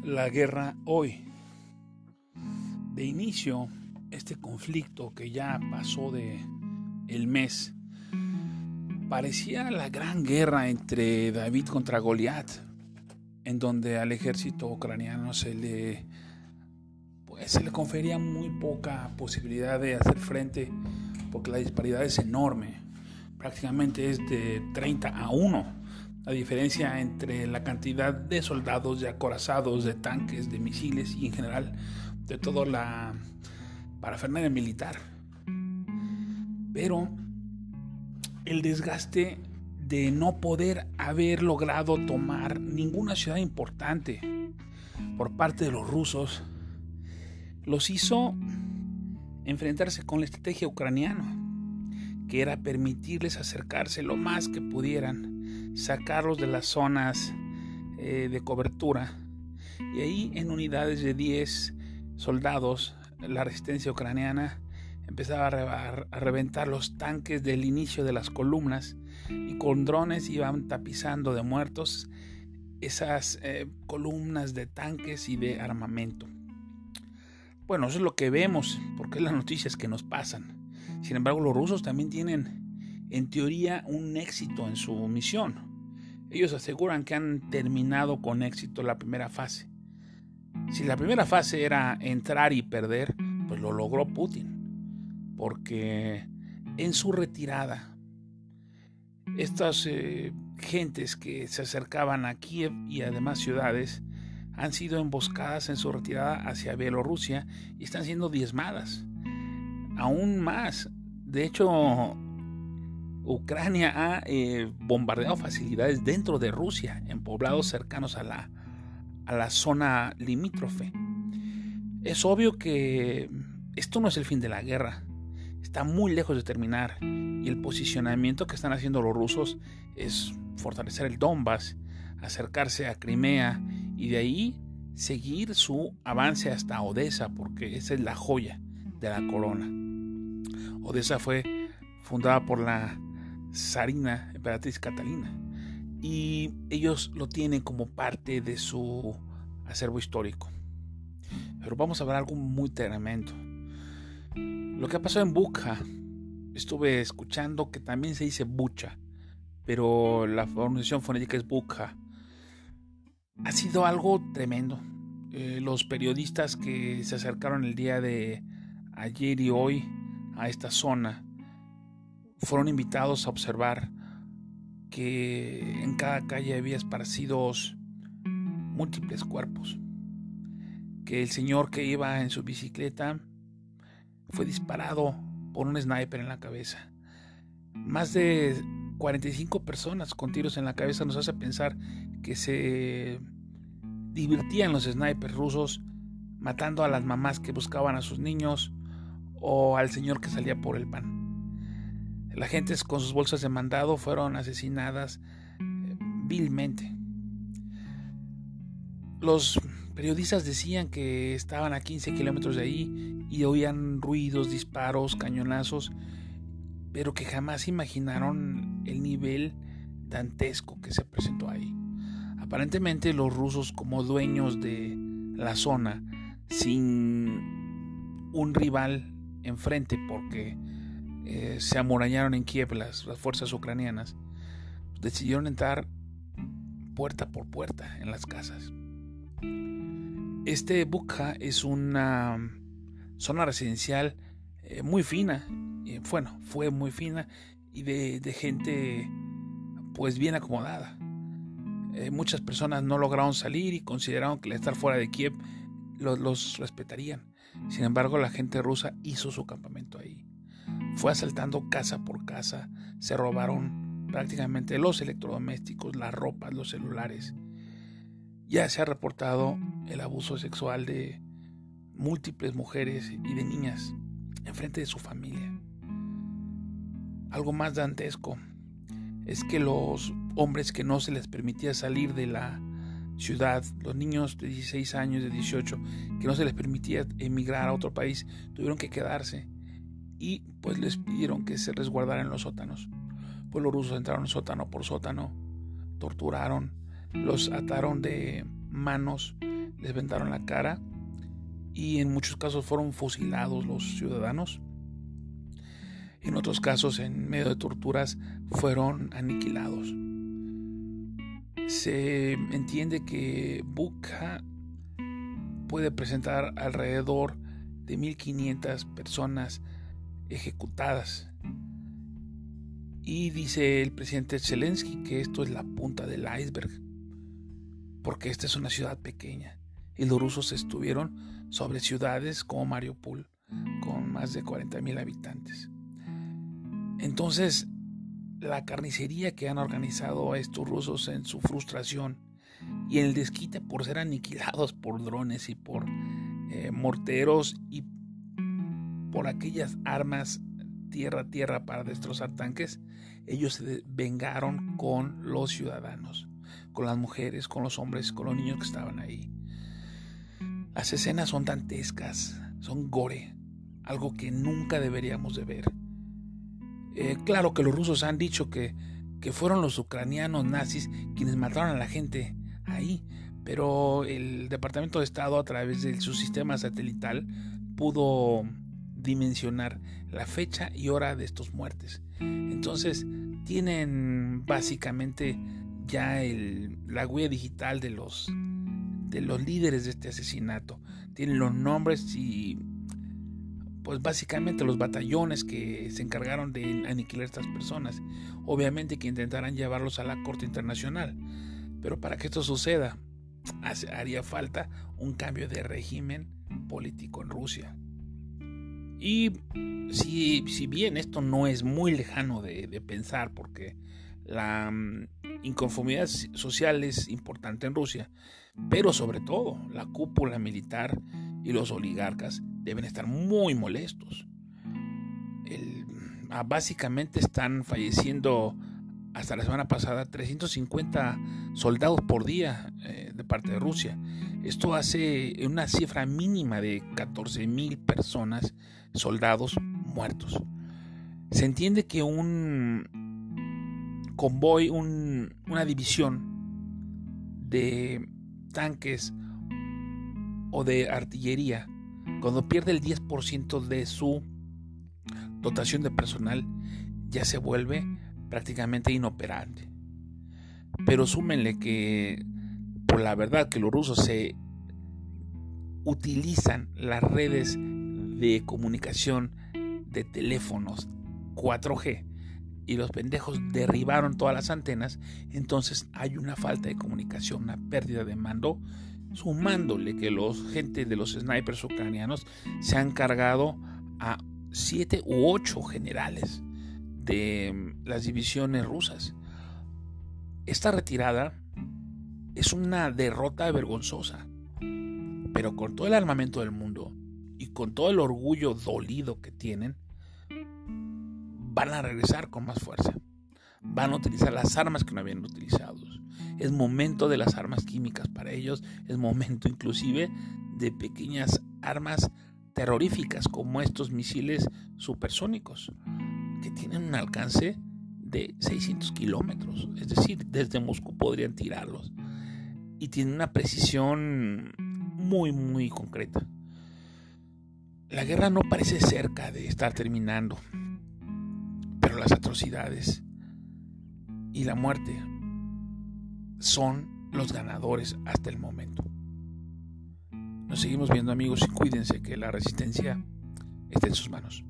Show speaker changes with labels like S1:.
S1: la guerra hoy. De inicio, este conflicto que ya pasó de el mes, parecía la gran guerra entre David contra Goliat, en donde al ejército ucraniano se le confería muy poca posibilidad de hacer frente, porque la disparidad es enorme. Prácticamente es de 30-1 la diferencia entre la cantidad de soldados, de acorazados, de tanques, de misiles y en general de toda la parafernalia militar. Pero el desgaste de no poder haber logrado tomar ninguna ciudad importante por parte de los rusos los hizo enfrentarse con la estrategia ucraniana, que era permitirles acercarse lo más que pudieran, sacarlos de las zonas de cobertura, y ahí en unidades de 10 soldados la resistencia ucraniana empezaba a reventar los tanques del inicio de las columnas, y con drones iban tapizando de muertos esas columnas de tanques y de armamento. Bueno, eso es lo que vemos, porque es las noticias que nos pasan. Sin embargo, los rusos también tienen, en teoría, un éxito en su misión. Ellos aseguran que han terminado con éxito la primera fase. Si la primera fase era entrar y perder, pues lo logró Putin, porque en su retirada, estas gentes que se acercaban a Kiev y además ciudades han sido emboscadas en su retirada hacia Bielorrusia y están siendo diezmadas. Aún más, de hecho, Ucrania ha bombardeado facilidades dentro de Rusia, en poblados cercanos a la zona limítrofe. Es obvio que esto no es el fin de la guerra, está muy lejos de terminar, y el posicionamiento que están haciendo los rusos es fortalecer el Donbass, acercarse a Crimea y de ahí seguir su avance hasta Odessa, porque esa es la joya de la corona. Odessa fue fundada por la zarina emperatriz Catalina y ellos lo tienen como parte de su acervo histórico. Pero vamos a ver algo muy tremendo. Lo que ha pasado en Bucha, estuve escuchando que también se dice Bucha, pero la pronunciación fonética es Bucha. Ha sido algo tremendo. Los periodistas que se acercaron el día de ayer y hoy a esta zona fueron invitados a observar que en cada calle había esparcidos múltiples cuerpos, que el señor que iba en su bicicleta fue disparado por un sniper en la cabeza. Más de 45 personas con tiros en la cabeza nos hace pensar que se divertían los snipers rusos matando a las mamás que buscaban a sus niños o al señor que salía por el pan. Las gentes con sus bolsas de mandado fueron asesinadas vilmente. Los periodistas decían que estaban a 15 kilómetros de ahí y oían ruidos, disparos, cañonazos, pero que jamás imaginaron el nivel dantesco que se presentó ahí. Aparentemente los rusos, como dueños de la zona, sin un rival enfrente, porque se amurallaron en Kiev las fuerzas ucranianas, decidieron entrar puerta por puerta en las casas. Este Bucha es una zona residencial muy fina, fue muy fina y de gente pues bien acomodada. Muchas personas no lograron salir y consideraron que al estar fuera de Kiev los respetarían. Sin embargo, la gente rusa hizo su campamento ahí. Fue asaltando casa por casa, se robaron prácticamente los electrodomésticos, las ropas, los celulares. Ya se ha reportado el abuso sexual de múltiples mujeres y de niñas enfrente de su familia. Algo más dantesco es que los hombres que no se les permitía salir de la ciudad, los niños de 16 años, de 18, que no se les permitía emigrar a otro país, tuvieron que quedarse y pues les pidieron que se resguardaran en los sótanos. Pues los rusos entraron sótano por sótano, torturaron, los ataron de manos, les vendaron la cara y en muchos casos fueron fusilados los ciudadanos. En otros casos, en medio de torturas, fueron aniquilados. Se entiende que Bukha puede presentar alrededor de 1.500 personas ejecutadas. Y dice el presidente Zelensky que esto es la punta del iceberg, porque esta es una ciudad pequeña y los rusos estuvieron sobre ciudades como Mariupol con más de 40,000 habitantes. Entonces, la carnicería que han organizado a estos rusos en su frustración y en el desquite por ser aniquilados por drones y por morteros y por aquellas armas tierra a tierra para destrozar tanques, ellos se vengaron con los ciudadanos, con las mujeres, con los hombres, con los niños que estaban ahí. Las escenas son dantescas, son gore, algo que nunca deberíamos de ver. Claro que los rusos han dicho que fueron los ucranianos nazis quienes mataron a la gente ahí, pero el Departamento de Estado, a través de su sistema satelital, pudo dimensionar la fecha y hora de estos muertes. Entonces tienen básicamente ya la huella digital de los líderes de este asesinato. Tienen los nombres y pues básicamente los batallones que se encargaron de aniquilar a estas personas. Obviamente que intentarán llevarlos a la Corte Internacional, pero para que esto suceda haría falta un cambio de régimen político en Rusia. Y si bien esto no es muy lejano de pensar, porque la inconformidad social es importante en Rusia, pero sobre todo la cúpula militar y los oligarcas deben estar muy molestos. Básicamente están falleciendo hasta la semana pasada 350 soldados por día de parte de Rusia. Esto hace una cifra mínima de 14,000 personas, soldados muertos. Se entiende que un convoy, una división de tanques o de artillería, cuando pierde el 10% de su dotación de personal, ya se vuelve prácticamente inoperante. Pero súmenle que, por la verdad, que los rusos se utilizan las redes de comunicación de teléfonos 4G y los pendejos derribaron todas las antenas, entonces hay una falta de comunicación, una pérdida de mando, sumándole que los gente de los snipers ucranianos se han cargado a 7 u 8 generales de las divisiones rusas. Esta retirada es una derrota vergonzosa, pero con todo el armamento del mundo y con todo el orgullo dolido que tienen, van a regresar con más fuerza. Van a utilizar las armas que no habían utilizado. Es momento de las armas químicas para ellos. Es momento inclusive de pequeñas armas terroríficas como estos misiles supersónicos que tienen un alcance de 600 kilómetros. Es decir, desde Moscú podrían tirarlos. Y tienen una precisión muy, muy concreta. La guerra no parece cerca de estar terminando, pero las atrocidades y la muerte son los ganadores hasta el momento. Nos seguimos viendo, amigos, y cuídense, que la resistencia está en sus manos.